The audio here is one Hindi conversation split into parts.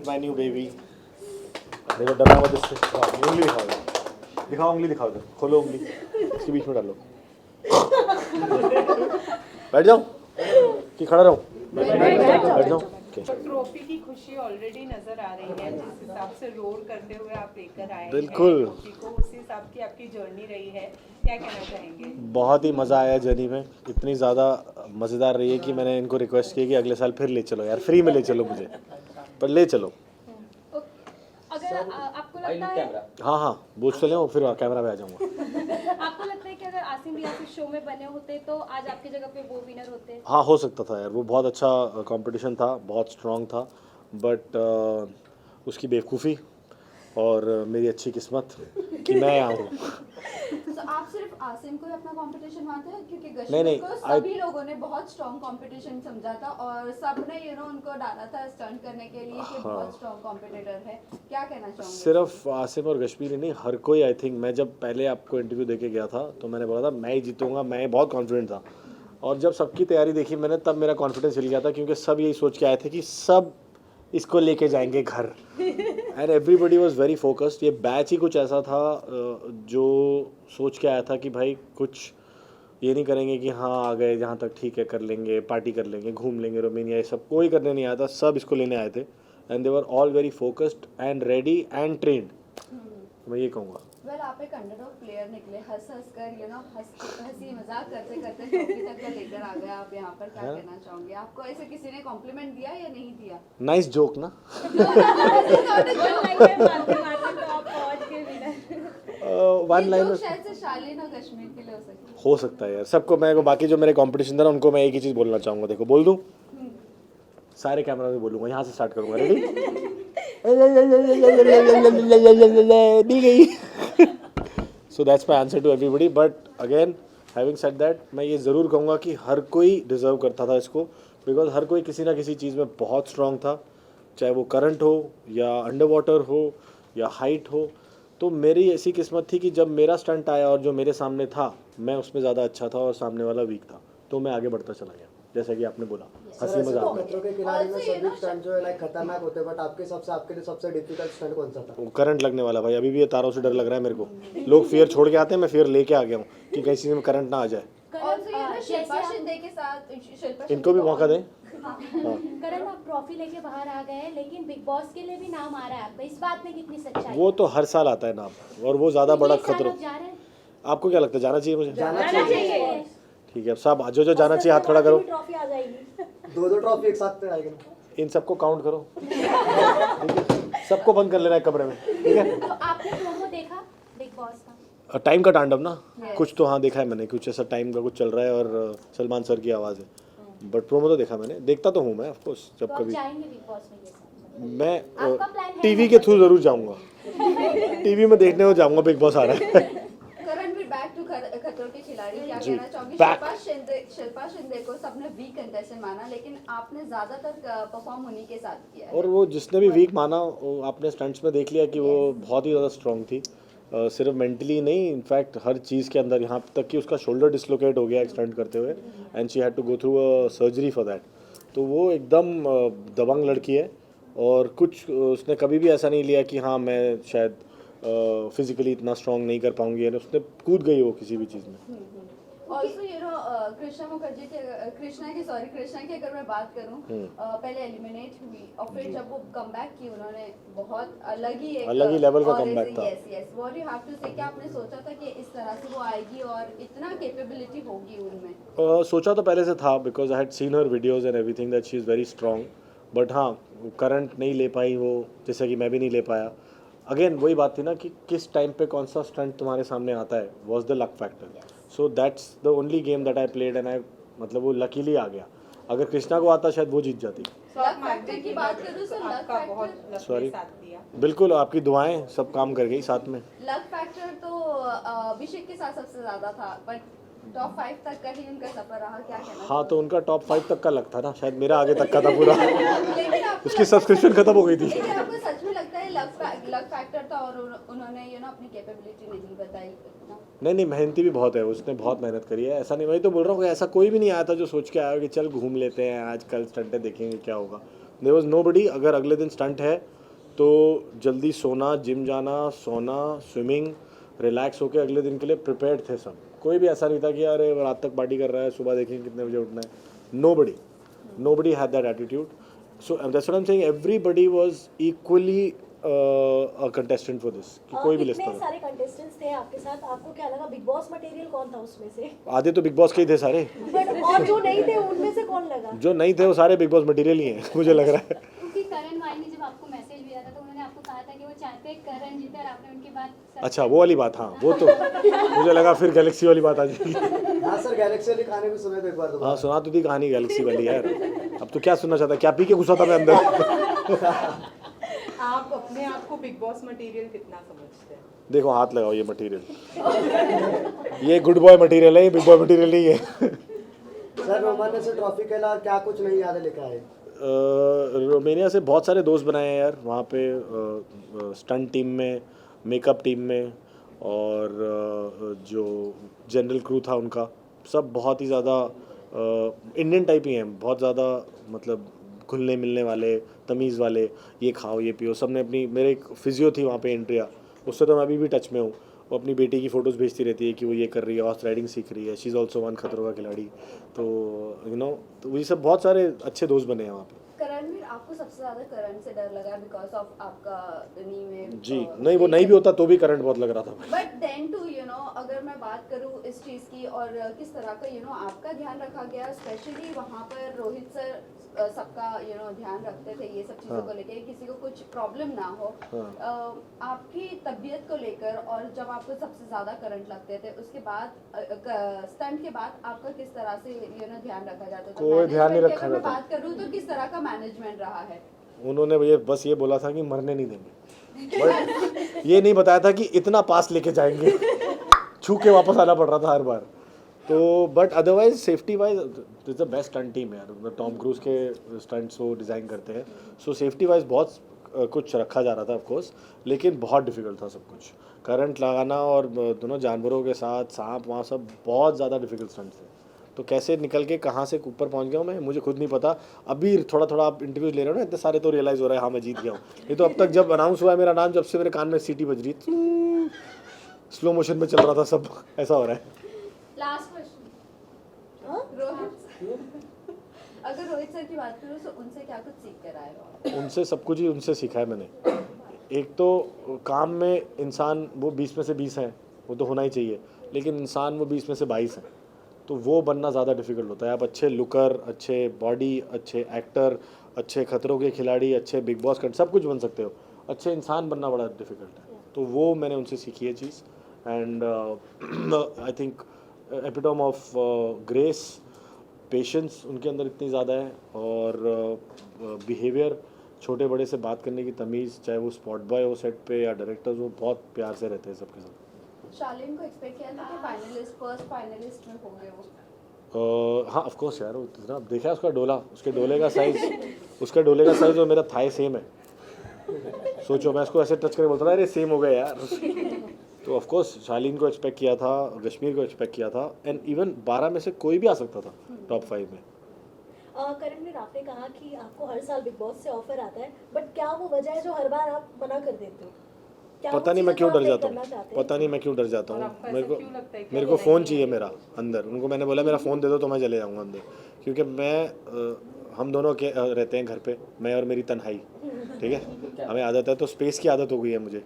My new baby. देखो डरना मत इससे। उंगली दिखाओ, दिखाओ उंगली दिखाओ, खोलो उंगली, इसके बीच में डालो। बैठ जाओ कि खड़ा रहो? बैठ जाओ। ट्रॉफी की खुशी ऑलरेडी नजर आ रही है, जिस हिसाब से रोर करते हुए आप लेकर आए बिल्कुल। हैं ट्रॉफी को, उस हिसाब की आपकी जर्नी रही है, क्या कहना चाहेंगे? बहुत ही मज़ा आया जर्नी में, इतनी ज़्यादा मज़ेदार रही है कि मैंने इनको रिक्वेस्ट की कि अगले साल फिर ले चलो यार, फ्री में ले चलो मुझे, पर ले चलो। अगर आपको लगता है, हाँ हाँ पूछ तो ले, फिर कैमरा पे आ जाऊँगा। आपको लगता है कि अगर आसिम रियाज इस शो में बने होते तो आज आपकी जगह पे वो विनर होते? हाँ हो सकता था यार, वो बहुत अच्छा कंपटीशन था, बहुत स्ट्रांग था, बट उसकी बेवकूफ़ी और मेरी अच्छी किस्मत कि मैं यहाँ हूँ। तो आप सिर्फ आसिम को ही अपना कंपटीशन मानते हैं, क्योंकि नहीं, गश्मीर को I- सभी लोगों ने बहुत स्ट्रॉन्ग कंपटीशन समझा था और सबने उनको डाला था स्टंट करने के लिए कि बहुत स्ट्रॉन्ग कॉम्पिटिटर है, क्या कहना चाहोगे? सिर्फ आसिम और कश्मीर ही नहीं, हर कोई आई थिंक, मैं जब पहले आपको इंटरव्यू देके गया था तो मैंने बोला था मैं ही जीतूंगा, मैं बहुत कॉन्फिडेंट था, और जब सबकी तैयारी देखी मैंने तब मेरा कॉन्फिडेंस हिल गया था, क्योंकि सब यही सोच के आए थे कि सब इसको लेके जाएंगे घर, and everybody was very focused. ये बैच ही कुछ ऐसा था जो सोच के आया था कि भाई कुछ ये नहीं करेंगे कि हाँ आ गए जहाँ तक ठीक है, कर लेंगे, पार्टी कर लेंगे, घूम लेंगे रोमेनिया, ये सब कोई करने नहीं आया था, सब इसको लेने आए थे, and they were all very focused and ready and trend, मैं ये कहूँगा। वेल आप एक अंडरडॉग प्लेयर निकले, हंस कर हंसी मजाक करते करते ट्रॉफी तक का लेकर आ गए आप यहाँ पर, क्या कहना चाहोगे? आपको ऐसे किसी ने कॉम्प्लीमेंट दिया या नहीं दिया? नाइस जोक ना। वन लाइन शायद से शालीन और कश्मीर के लिए हो सकती हो सकता है यार, सबको मैं बाकी जो मेरे कंपटीशन था ना उनको मैं एक ही चीज़ बोलना चाहूँगा, देखो बोल दूँ, सारे कैमरा में बोलूँगा, यहाँ से स्टार्ट करूँगा, रेडी? दी गई। So that's my answer to everybody, but again having said that, मैं ये ज़रूर कहूँगा कि हर कोई डिज़र्व करता था इसको, बिकॉज हर कोई किसी ना किसी चीज़ में बहुत स्ट्रांग था, चाहे वो करंट हो या अंडर वाटर हो या हाइट हो। तो मेरी ऐसी किस्मत थी कि जब मेरा स्टंट आया और जो मेरे सामने था मैं उसमें ज़्यादा अच्छा था और सामने वाला वीक था, तो मैं आगे बढ़ता चला गया, जैसा कि आपने बोला, हंसी मजाक में। खतरों के खिलाड़ी में सभी स्टंट जो है लाइक खतरनाक होते हैं, बट आपके लिए सबसे डिफिकल्ट स्टंट कौन सा था? वो करंट लगने वाला भाई, अभी भी ये तारों से डर लग रहा है मेरे को, लोग फियर छोड़ के आते हैं, मैं फियर लेके आ गया हूँ कि किसी में करंट ना आ जाए। शिल्पा शिंदे के साथ, शिल्पा इनको भी मौका दें। करण आप ट्रॉफी लेके बाहर आ गए, लेकिन बिग बॉस के लिए भी नाम आ रहा है आपका, इस बात में कितनी सच्चाई? वो तो हर साल आता है नाम, और वो ज़्यादा बड़ा खतरा। जा रहे हैं? आपको क्या लगता है, जाना चाहिए मुझे? जाना चाहिए। ठीक है, अब सब जो जाना चाहिए हाथ खड़ा करो, ट्रॉफी आ जाएगी। दो ट्रॉफी एक साथ आएगी। इन सबको काउंट करो, ठीक है, सबको बंद कर लेना है कमरे में, ठीक है। तो आपने प्रोमो देखा बिग बॉस का? टाइम का तांडव ना, कुछ तो हाँ देखा है मैंने, कुछ ऐसा टाइम का कुछ चल रहा है और सलमान सर की आवाज़ है, बट प्रोमो तो देखा मैंने, देखता तो हूँ मैं ऑफ कोर्स, जब तो आप कभी जाएंगे बिग बॉस में? ये सब मैं आपका प्लान है? टीवी के थ्रू ज़रूर जाऊँगा, टीवी में देखने को जाऊँगा बिग बॉस आ रहा है। करण भी बैक टू खतरों के खिलाड़ी, क्या जी, कहना चाहोगे? back। शिल्पा शिंदे को सबने वीक कंटेस्टेंट माना, लेकिन आपने ज्यादातर परफॉर्म उन्हीं के साथ किया है। और वो जिसने भी वीक माना, वो आपने स्टंट्स में देख लिया कि वो बहुत ही ज़्यादा स्ट्रांग थी, सिर्फ मेंटली नहीं, इनफैक्ट हर चीज़ के अंदर, यहाँ तक कि उसका शोल्डर डिसलोकेट हो गया एक स्टंट करते हुए, and she had to go through a surgery for that. तो वो एकदम दबंग लड़की है, और कुछ उसने कभी भी ऐसा नहीं लिया कि हाँ मैं शायद फिजिकली इतना स्ट्रांग नहीं कर पाऊंगी, यानी उसने कूद गई वो किसी भी चीज़ में। ऑल्सो कृष्णा मुखर्जी के कृष्णा की अगर मैं बात करूं, पहले एलिमिनेट हुई और फिर जब वो कमबैक की, उन्होंने बहुत अलग ही लेवल का कमबैक था। Yes what you have to say, क्या आपने सोचा था कि इस तरह से वो आएगी और इतना कैपेबिलिटी होगी उनमें? सोचा तो पहले से था, because I had seen her videos and everything that she is very strong, but हाँ करंट नहीं ले पाई वो, जैसा कि मैं भी नहीं ले पाया। अगेन वही बात थी ना कि किस टाइम पे कौन सा स्टंट तुम्हारे सामने आता है, was the luck factor. So that's the only game that I played, and I मतलब वो लकीली आ गया, अगर कृष्णा को आता शायद वो जीत जाती। लक फैक्टर की बात करूं तो लक आपका बहुत फैक्टर, लक Sorry। ने साथ दिया। बिल्कुल, आपकी दुआएं सब काम कर गई साथ में। लक फैक्टर तो अभिषेक के साथ सबसे ज्यादा था, बट टॉप 5 तक का ही उनका सफर रहा, क्या कहना? हाँ तो उनका टॉप 5 तक का लक था ना, शायद मेरा आगे तक का था पूरा। लेकिन आपको उसकी सब्सक्रिप्शन खत्म हो गई थी। लेकिन आपको सच में लगता है लक फैक्टर था और उन्होंने अपनी कैपेबिलिटी नहीं बताई ना? नहीं, मेहनती भी बहुत है, उसने बहुत मेहनत करी है, ऐसा नहीं, वही तो बोल रहा हूँ कि ऐसा कोई भी नहीं आया था जो सोच के आया कि चल घूम लेते हैं आज कल स्टंटें देखेंगे क्या होगा। There was nobody. अगर अगले दिन स्टंट है तो जल्दी सोना, जिम जाना, सोना, स्विमिंग, रिलैक्स होकर अगले दिन के लिए प्रिपेयर्ड थे सब। कोई भी ऐसा नहीं था कि अरे रात तक पार्टी कर रहा है, सुबह देखेंगे कितने बजे उठना है। Nobody had that attitude. So that's what I am saying, everybody was equally a contestant for this, कि कोई भी लिस्ट इतने था। सारे कंटेस्टेंट्स थे आपके साथ, आपको क्या लगा बिग बॉस मटेरियल कौन था उसमें से? आधे तो बिग बॉस के ही थे सारे, बट और जो नहीं थे उनमें से कौन लगा? जो नहीं थे वो सारे बिग बॉस मटेरियल ही हैं मुझे लग रहा है। क्योंकि करण भाई ने जब आपको मैसेज भेजा था तो उन्होंने आपको कहा था कि वो चाहते हैं करण जीते और आपने उनकी बात अच्छा वो वाली बात, हाँ वो तो मुझे लगा फिर गैलेक्सी वाली बात आ जाएगी। हाँ सर, गैलेक्सी वाली कहानी भी सुने थे एक बार तो। हाँ सुना तो थी कहानी गैलेक्सी वाली यार, अब तो क्या सुनना चाहता, क्या पी के घुसा था मैं अंदर। आप अपने आप को बिग बॉस मटेरियल कितना समझते हैं? देखो हाथ लगाओ, ये मटेरियल ये गुड बॉय मटेरियल है, ये बिग बॉय मटेरियल नहीं है। सर रोमानिया से ट्रॉफी के अलावा क्या कुछ नहीं यादें लेके आए? रोमानिया से बहुत सारे दोस्त बनाए हैं यार वहाँ पे, स्टंट टीम में, मेकअप टीम में, और जो जनरल क्रू था उनका, सब बहुत ही ज़्यादा इंडियन टाइप ही हैं, बहुत ज़्यादा मतलब घुलने मिलने वाले, तमीज़ वाले, ये खाओ ये पियो। सब ने अपनी, मेरे एक फिजियो थी वहाँ पे एंट्रिया, उससे तो मैं अभी भी टच में हूँ। वो अपनी बेटी की फ़ोटोज़ भेजती रहती है कि वो ये कर रही है, हॉर्स राइडिंग सीख रही है, शी इज़ ऑल्सो वन खतरों का खिलाड़ी। तो यू नो, तो ये सब बहुत सारे अच्छे दोस्त बने हैं वहाँ पे। करणवीर, आपको सबसे ज्यादा करण से डर लगा बिकॉज ऑफ आपका नी में जी नहीं, वो नहीं भी होता तो भी करंट बहुत लग रहा था। बट देन टू अगर मैं बात करूँ इस चीज़ की और किस तरह का आपका ध्यान रखा गया, स्पेशली वहाँ पर रोहित सर सबका ध्यान रखते थे ये सब चीज़ों को लेकर, किसी को कुछ प्रॉब्लम ना हो। आपकी तबीयत को लेकर, और जब आपको सबसे ज़्यादा करंट लगते थे उसके बाद स्टंट के बाद आपका किस तरह से ध्यान रखा जाता था? कोई ध्यान नहीं रखा अगर मैं जाता। बात करूँ तो किस तरह का मैनेजमेंट रहा है? उन्होंने ये बस ये बोला था कि मरने नहीं देंगे, बट ये नहीं बताया था कि इतना पास लेके जाएंगे। छू के वापस आना पड़ रहा था हर बार। तो but otherwise safety wise is the best stunt team यार, टॉम क्रूज के स्टंट्स वो डिज़ाइन करते हैं। सो सेफ्टी वाइज बहुत कुछ रखा जा रहा था ऑफकोर्स, लेकिन बहुत डिफिकल्ट था सब कुछ। करंट लगाना और दोनों जानवरों के साथ सांप वहाँ सब बहुत ज़्यादा डिफिकल्ट स्टंट्स थे। तो कैसे निकल के कहाँ से ऊपर पहुँच गया हूँ मैं, मुझे खुद नहीं पता। अभी थोड़ा थोड़ा आप इंटरव्यूज ले रहे हो ना इतने सारे, तो रियलाइज़ हो रहा है हाँ मैं जीत गया हूँ। ये तो अब तक जब अनाउंस हुआ है मेरा नाम, जब से मेरे कान में सीटी बज रही, स्लो मोशन में चल रहा था सब, ऐसा हो रहा है। लास्ट क्वेश्चन, रोहित अगर रोहित सर की बात करूँ तो उनसे क्या कुछ सीख कर आए हो? उनसे सब कुछ ही उनसे सीखा है मैंने। एक तो काम में इंसान वो 20 में से 20 हैं, वो तो होना ही चाहिए, लेकिन इंसान वो 20 में से 22 हैं, तो वो बनना ज़्यादा डिफिकल्ट होता है। आप अच्छे लुकर, अच्छे बॉडी, अच्छे एक्टर, अच्छे खतरों के खिलाड़ी, अच्छे बिग बॉस का सब कुछ बन सकते हो, अच्छे इंसान बनना बड़ा डिफिकल्ट है। तो वो मैंने उनसे सीखी है चीज़। And I think epitome of grace, patience उनके अंदर इतनी ज़्यादा है, और बिहेवियर, छोटे बड़े से बात करने की तमीज़, चाहे वो स्पॉट बॉय हो सेट पे या डायरेक्टर्स, वो बहुत प्यार से रहते हैं सबके साथ। शालीन को एक्सपेक्ट किया था कि फाइनलिस्ट, फर्स्ट फाइनलिस्ट में होंगे वो? हाँ ऑफ कोर्स यार, वो इतना देखा है उसका डोला, उसके डोले का साइज़ और मेरा थाई सेम है। सोचो मैं उसको ऐसे टच करके बोलता था अरे सेम हो गया यार। तो ऑफ कोर्स शालीन को एक्सपेक्ट किया था, कश्मीर को एक्सपेक्ट किया था, एंड इवन 12 में से कोई भी आ सकता था टॉप 5 में। करणवीर, आपने कहा कि आपको हर साल बिग बॉस से ऑफर आता है, बट क्या वो वजह है जो हर बार आप मना कर देते हो? क्या पता वो नहीं मैं चीज़ क्यों आप डर नहीं जाता करना हूँ, चाहते? पता नहीं मैं क्यों डर जाता और हूँ। आपको ऐसा क्यों लगता है कि मेरे वो को फ़ोन नहीं चाहिए मेरा अंदर। उनको मैंने बोला मेरा फ़ोन दे दो तो मैं चले जाऊँगा अंदर, क्योंकि हम दोनों के रहते हैं घर पे, मैं और मेरी तन्हाई, ठीक है, हमें आदत है, तो स्पेस की आदत हो गई है मुझे।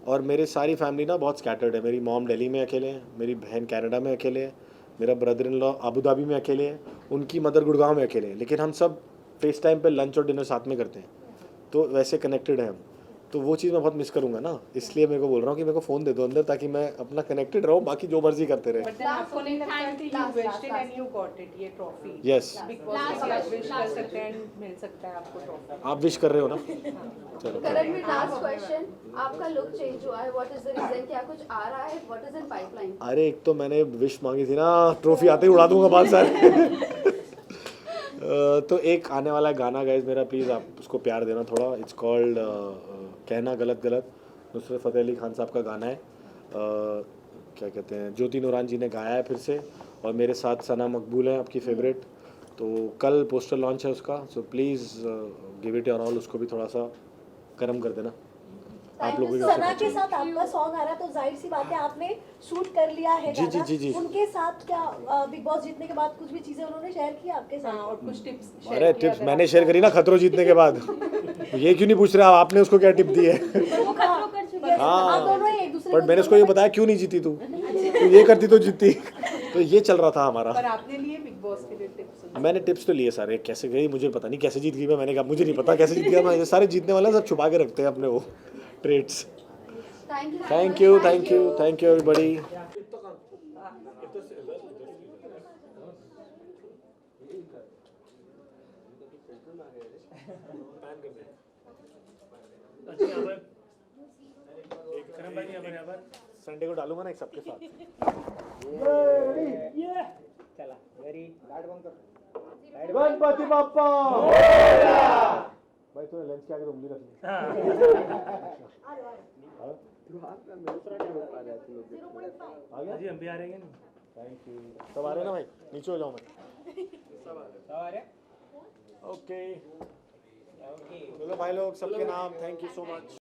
और मेरी सारी फैमिली ना बहुत स्कैटर्ड है। मेरी मॉम दिल्ली में अकेले हैं, मेरी बहन कनाडा में अकेले है, मेरा brother in law Abu Dhabi में अकेले हैं, उनकी मदर गुड़गांव में अकेले हैं, लेकिन हम सब फेस टाइम पे लंच और डिनर साथ में करते हैं, तो वैसे कनेक्टेड हैं हम। तो वो चीज़ मैं बहुत मिस करूँगा ना, इसलिए मेरे को बोल रहा हूँ कि मेरे को फ़ोन दे दो अंदर, ताकि मैं अपना कनेक्टेड रहूँ, बाकी जो मर्जी करते रहे। बट आपको नहीं लगता है कि you wished it and you got it, ये ट्रॉफी? यस, बिग बॉस में आप विश कर सकते हैं, मिल सकता है आपको ट्रॉफी। आप विश कर रहे हो ना। चलो करणवीर, लास्ट क्वेश्चन, आपका लुक चेंज हुआ है, व्हाट इज द रीजन? क्या कुछ आ रहा है? What is in pipeline? अरे एक तो मैंने विश मांगी थी ना, ट्रॉफी आते ही उड़ा दूंगा बाल सारे। तो एक आने वाला गाना गाइस मेरा, प्लीज़ आप उसको प्यार देना थोड़ा। इट्स कॉल्ड कहना गलत गलत, नुसरत फ़तेह अली खान साहब का गाना है। क्या कहते हैं, ज्योति नूरान जी ने गाया है फिर से, और मेरे साथ सना मकबूल है आपकी फेवरेट। तो कल पोस्टर लॉन्च है उसका, so please give it your all, उसको भी थोड़ा सा कर्म कर देना आप लोगों की सना के साथ आपका सॉन्ग आ रहा है तो जाहिर सी बात है आपने शूट कर लिया है जी, गाना। जी, जी। उनके साथ क्या बिग बॉस जीतने के बाद कुछ भी चीजें उन्होंने शेयर की आपके हाँ, साथ? और कुछ टिप्स अरे टिप्स मैंने शेयर करी ना खतरों जीतने के बाद ये क्यों नहीं पूछ रहे आप आपने उसको क्या टिप दी है वो खतरों कर चुके हैं। हाँ। आप दोनों ही एक दूसरे बट मैंने उसको ये बताया क्यों नहीं जीती तू ये करती तो जीतती तो ये चल रहा था हमारा पर आपने लिए बिग बॉस के लिए टिप्स? मैंने टिप्स तो लिए सारे कैसे गई मुझे पता नहीं कैसे जीत गई मैंने कहा मुझे नहीं पता कैसे जीत गया मैं ये सारे जीतने वाले सब छुपा के रखते हैं अपने वो trades thank you everybody Sunday को डालूंगा ना एक सबके साथ गणपति बाप्पा भाई तूने लंच के आगे उंगली रख ली आ गया जी हम भी आ रहे हैं थैंक यू सब आ रहे हैं ना भाई नीचे हो जाओ मैं सब आ रहे ओके चलो भाई लोग सबके नाम थैंक यू सो मच